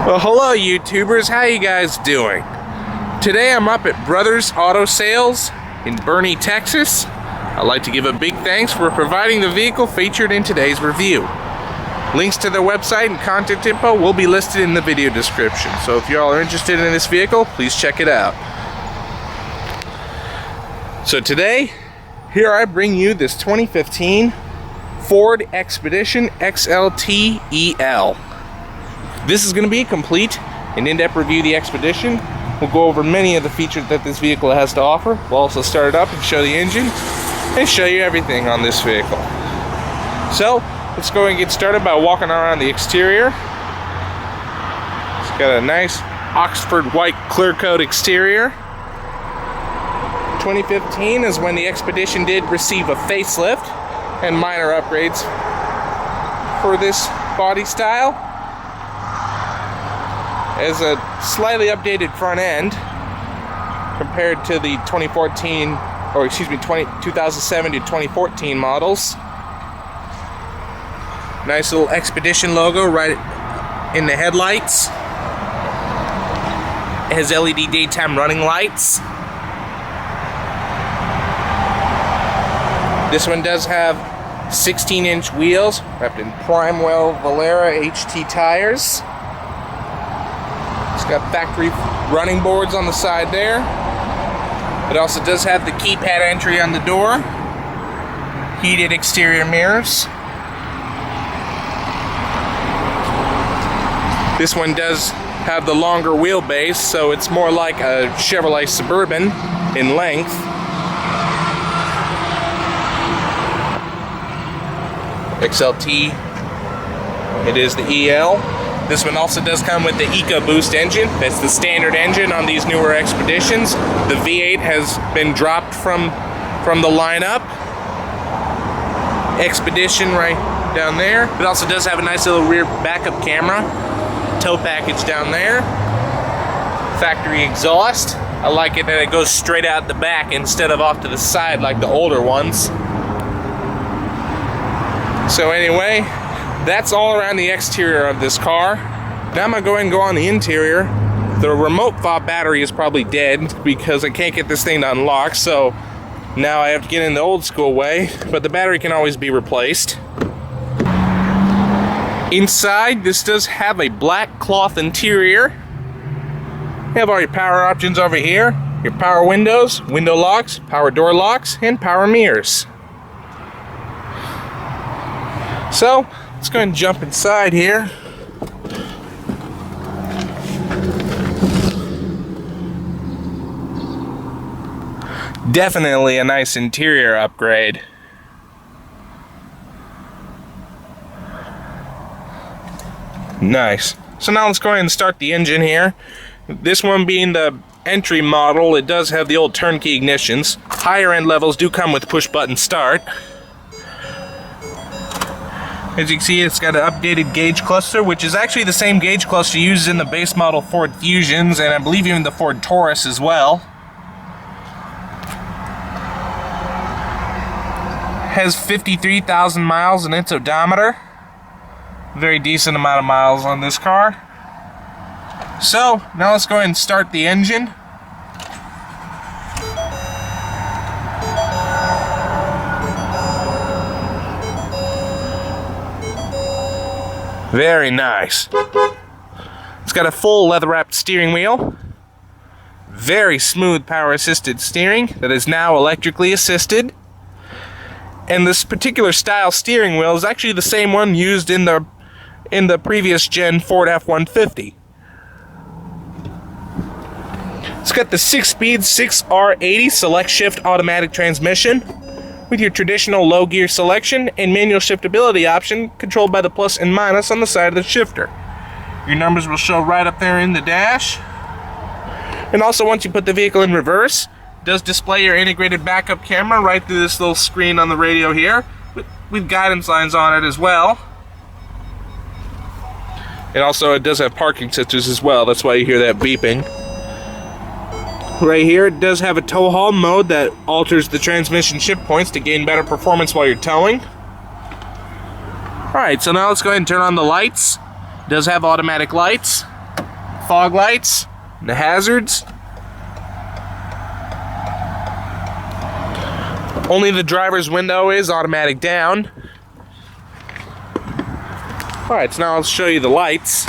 Well, hello YouTubers, how you guys doing? Today I'm up at Brothers Auto Sales in Boerne, Texas. I'd like to give a big thanks for providing the vehicle featured in today's review. Links to their website and contact info will be listed in the video description, so if you all are interested in this vehicle, please check it out. So today, here I bring you this 2015 Ford Expedition XLT EL. This is going to be a complete and in-depth review of the Expedition. We'll go over many of the features that this vehicle has to offer. We'll also start it up and show the engine and show you everything on this vehicle. So, let's go and get started by walking around the exterior. It's got a nice Oxford white clear coat exterior. 2015 is when the Expedition did receive a facelift and minor upgrades for this body style. As a slightly updated front end compared to the 2007 to 2014 models. Nice little Expedition logo right in the headlights. It has LED daytime running lights. This one does have 16-inch wheels wrapped in Primewell Valera HT tires. It's got factory running boards on the side there. It also does have the keypad entry on the door. Heated exterior mirrors. This one does have the longer wheelbase, so it's more like a Chevrolet Suburban in length. XLT, it is the EL. This one also does come with the Ecoboost engine. That's the standard engine on these newer Expeditions. The V8 has been dropped from the lineup. Expedition right down there. It also does have a nice little rear backup camera. Tow package down there. Factory exhaust. I like it that it goes straight out the back instead of off to the side like the older ones. So anyway, that's all around the exterior of this car. Now I'm going to go ahead and go on the interior. The remote fob battery is probably dead because I can't get this thing to unlock, so now I have to get in the old school way, but the battery can always be replaced. Inside, this does have a black cloth interior. You have all your power options over here, your power windows, window locks, power door locks, and power mirrors. So, let's go ahead and jump inside here. Definitely a nice interior upgrade. Nice. So now let's go ahead and start the engine here. This one being the entry model, it does have the old turnkey ignitions. Higher end levels do come with push button start. As you can see, it's got an updated gauge cluster, which is actually the same gauge cluster used in the base model Ford Fusions, and I believe even the Ford Taurus as well. Has 53,000 miles in its odometer. Very decent amount of miles on this car. So, now let's go ahead and start the engine. Very nice. It's got a full leather-wrapped steering wheel. Very smooth power-assisted steering that is now electrically assisted. And this particular style steering wheel is actually the same one used in the previous gen Ford F-150. It's got the 6-speed 6R80 select shift automatic transmission, with your traditional low gear selection and manual shiftability option controlled by the plus and minus on the side of the shifter. Your numbers will show right up there in the dash. And also, once you put the vehicle in reverse, it does display your integrated backup camera right through this little screen on the radio here, with guidance lines on it as well. And also it does have parking sensors as well, that's why you hear that beeping. Right here, it does have a tow haul mode that alters the transmission shift points to gain better performance while you're towing. Alright, so now let's go ahead and turn on the lights. It does have automatic lights. fog lights, the hazards. Only the driver's window is automatic down. Alright, so now I'll show you the lights.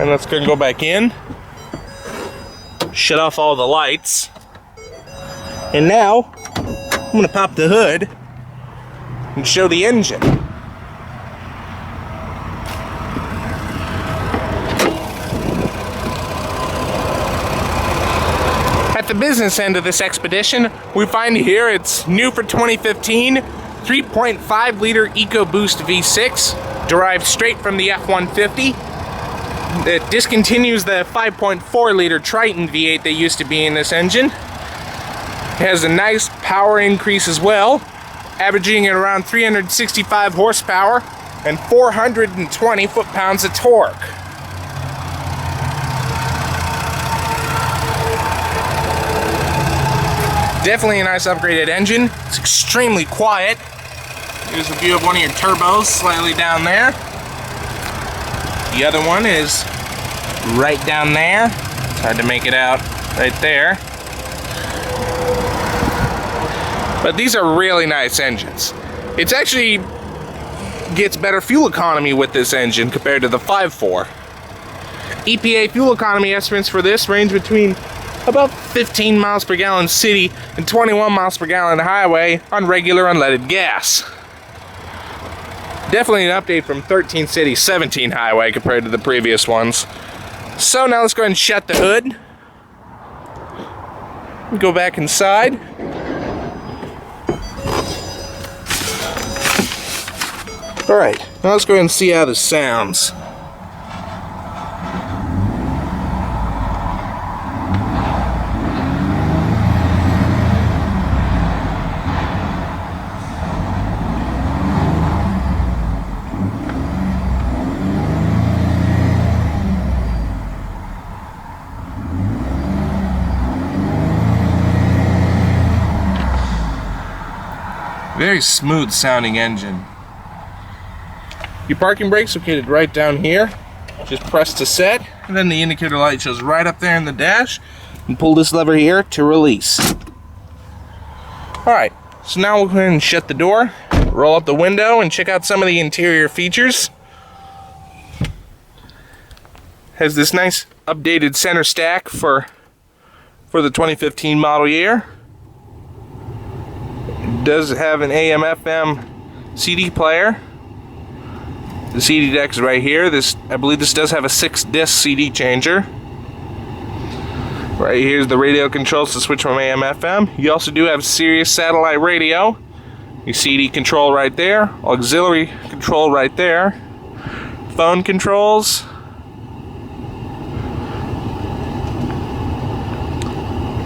And let's go back in, shut off all the lights, and now I'm going to pop the hood and show the engine. At the business end of this Expedition, we find here it's new for 2015, 3.5 liter Ecoboost V6, derived straight from the F-150. It discontinues the 5.4 liter Triton V8 that used to be in this engine. It has a nice power increase as well, averaging at around 365 horsepower and 420 foot-pounds of torque. Definitely a nice upgraded engine. It's extremely quiet. Here's a view of one of your turbos slightly down there. The other one is right down there. It's hard to make it out right there. But these are really nice engines. It's actually gets better fuel economy with this engine compared to the 5.4. EPA fuel economy estimates for this range between about 15 miles per gallon city and 21 miles per gallon highway on regular unleaded gas. Definitely an update from 13 city, 17 highway compared to the previous ones. So now let's go ahead and shut the hood. Go back inside. Alright, now let's go ahead and see how this sounds. Very smooth sounding engine. Your parking brake's located right down here. Just press to set, and then the indicator light shows right up there in the dash. And pull this lever here to release. Alright, so now we'll go ahead and shut the door, roll up the window, and check out some of the interior features. Has this nice updated center stack for the 2015 model year. Does have an AM/FM CD player. The CD deck is right here. I believe this does have a 6-disc CD changer. Right here's the radio controls to switch from AM/FM. You also do have Sirius satellite radio. Your CD control right there. Auxiliary control right there. Phone controls.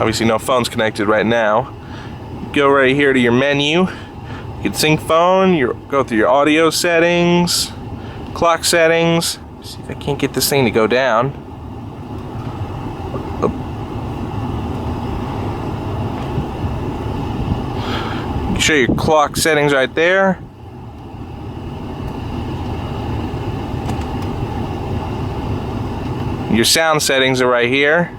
Obviously no phones connected right now. Go right here to your menu. You can sync phone, go through your audio settings, clock settings. See if I can't get this thing to go down. You can show your clock settings right there. Your sound settings are right here.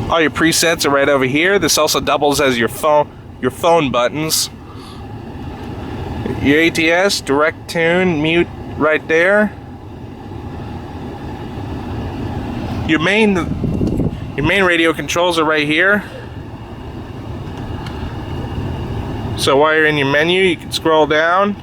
All your presets are right over here. This also doubles as your phone buttons. Your ATS, direct tune, mute right there. Your main radio controls are right here. So while you're in your menu, you can scroll down.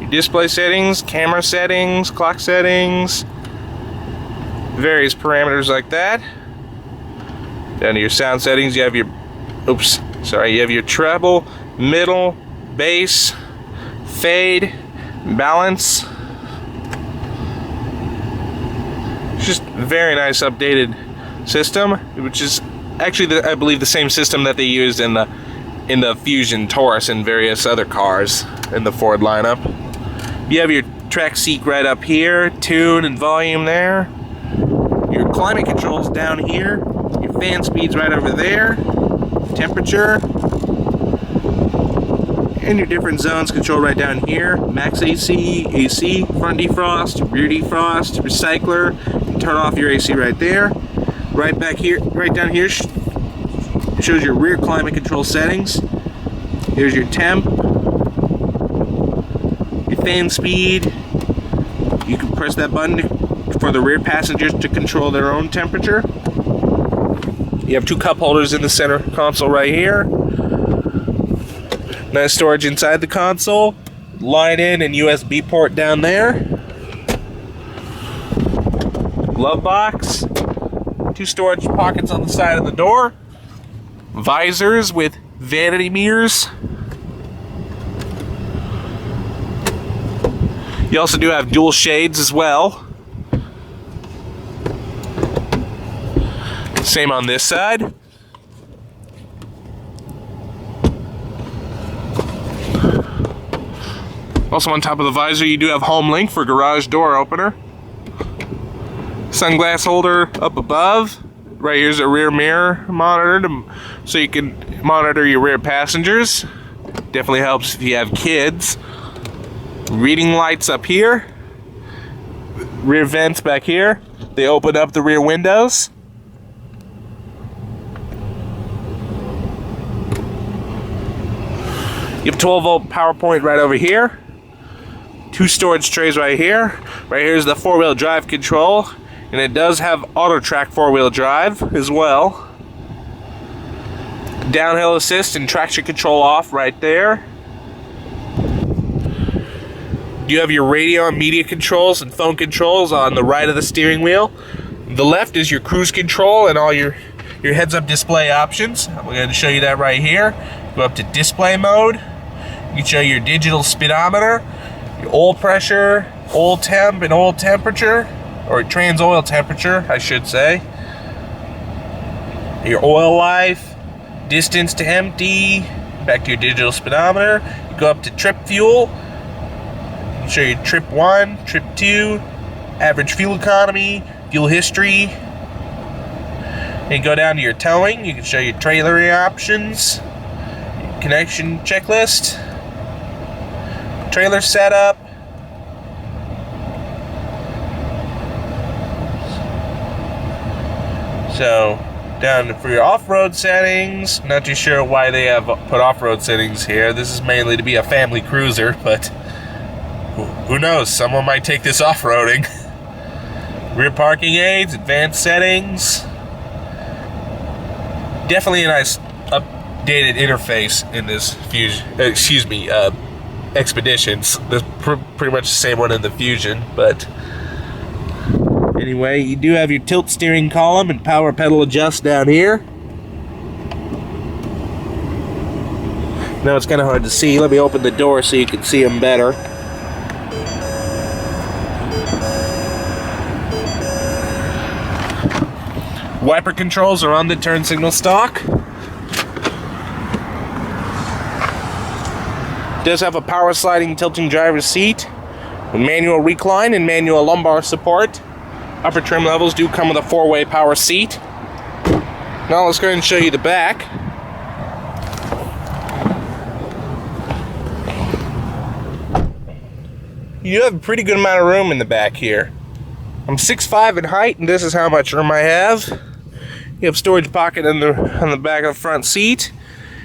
Your display settings, camera settings, clock settings, various parameters like that. Down to your sound settings, you have your treble, middle, bass, fade, balance. Just very nice updated system, which is actually I believe the same system that they used in the Fusion Taurus and various other cars in the Ford lineup. You have your track seat right up here, tune and volume there. Your climate controls down here. Your fan speed's right over there. Temperature. And your different zones controlled right down here. Max AC, AC, front defrost, rear defrost, recycler. Turn off your AC right there. Right back here, right down here shows your rear climate control settings. Here's your temp, your fan speed. You can press that button for the rear passengers to control their own temperature. You have two cup holders in the center console right here. Nice storage inside the console. Line in and USB port down there. Glove box. Two storage pockets on the side of the door. Visors with vanity mirrors. You also do have dual shades as well. Same on this side. Also on top of the visor, you do have home link for garage door opener. Sunglass holder up above. Right here's a rear mirror monitor so you can monitor your rear passengers. Definitely helps if you have kids. Reading lights up here. Rear vents back here. They open up the rear windows. You have 12-volt power point right over here. Two storage trays right here. Right here's the four-wheel drive control. And it does have auto-track four-wheel drive as well. Downhill assist and traction control off right there. You have your radio and media controls and phone controls on the right of the steering wheel. The left is your cruise control and all your heads-up display options. I'm going to show you that right here. Go up to display mode. You can show your digital speedometer, your oil pressure, oil temp and oil temperature, or trans oil temperature, I should say. Your oil life, distance to empty, back to your digital speedometer. You go up to trip fuel. You show you trip 1, trip 2, average fuel economy, fuel history. And you go down to your towing. You can show your trailering options, connection checklist, trailer setup. So down for your off-road settings, not too sure why they have put off-road settings here. This is mainly to be a family cruiser, but who knows, someone might take this off-roading. Rear parking aids, advanced settings. Definitely a nice updated interface in this Expeditions. That's pretty much the same one in the Fusion, but anyway, you do have your tilt steering column and power pedal adjust down here. Now it's kind of hard to see. Let me open the door so you can see them better. Wiper controls are on the turn signal stalk. Does have a power sliding tilting driver's seat, manual recline and manual lumbar support. Upper trim levels do come with a 4-way power seat. Now let's go ahead and show you the back. You have a pretty good amount of room in the back here. I'm 6'5" in height, and this is how much room I have. You have storage pocket on the back of the front seat.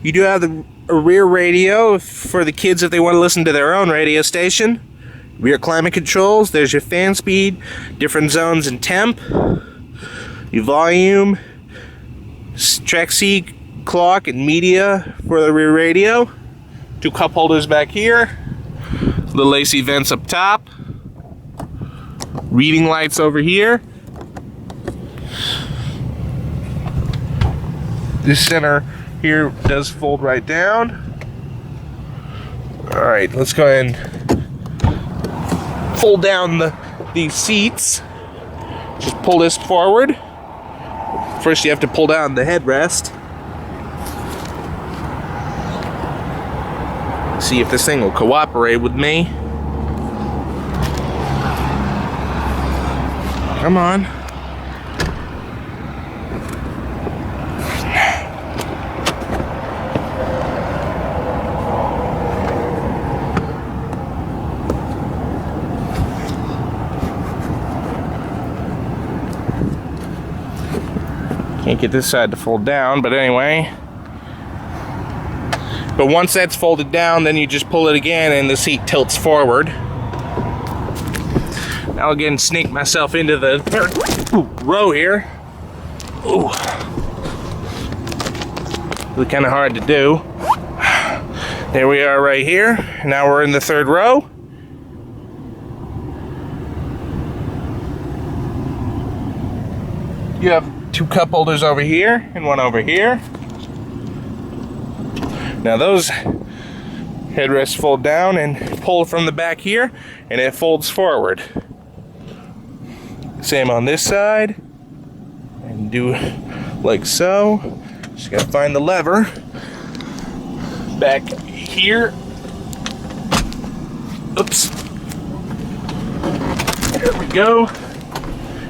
You do have a rear radio for the kids if they want to listen to their own radio station. Rear climate controls. There's your fan speed, different zones and temp. Your volume, track seat, clock, and media for the rear radio. Two cup holders back here. Little AC vents up top. Reading lights over here. This center here does fold right down. All right, let's go ahead and fold down these seats. Just pull this forward. First, you have to pull down the headrest. See if this thing will cooperate with me. Come on. Can't get this side to fold down, but anyway. But once that's folded down, then you just pull it again and the seat tilts forward. Now again, sneak myself into the third row here. Ooh. Really kind of hard to do. There we are right here. Now we're in the third row. You have 2 cup holders over here and 1 over here. Now those headrests fold down and pull from the back here, and it folds forward. Same on this side, and do like so. Just gotta find the lever back here. Oops. There we go.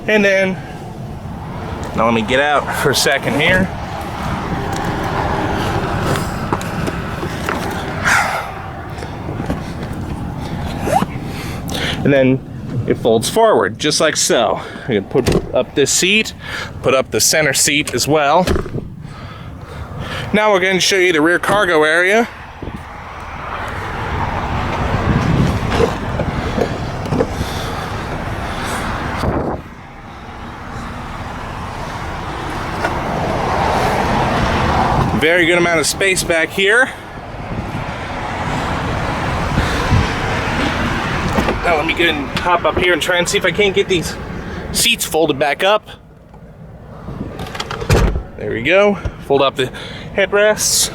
And then, now let me get out for a second here. And then it folds forward, just like so. I'm gonna put up this seat, put up the center seat as well. Now we're going to show you the rear cargo area. Very good amount of space back here. Now let me go and hop up here and try and see if I can't get these seats folded back up. There we go. Fold up the headrests.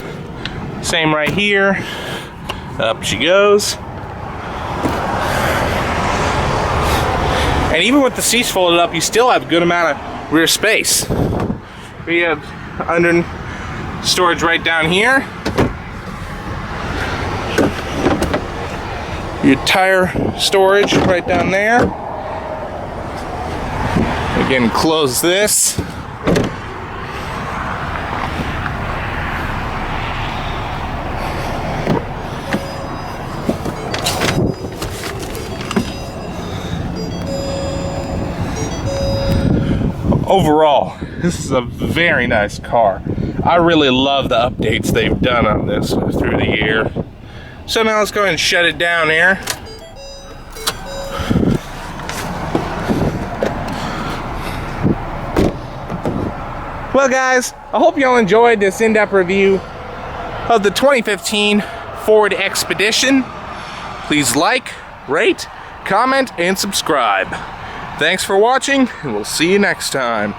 Same right here. Up she goes. And even with the seats folded up, you still have a good amount of rear space. We have under storage right down here. Your tire storage right down there. Again, close this. Overall, this is a very nice car. I really love the updates they've done on this through the year. So now let's go ahead and shut it down here. Well guys, I hope y'all enjoyed this in-depth review of the 2015 Ford Expedition. Please like, rate, comment, and subscribe. Thanks for watching, and we'll see you next time.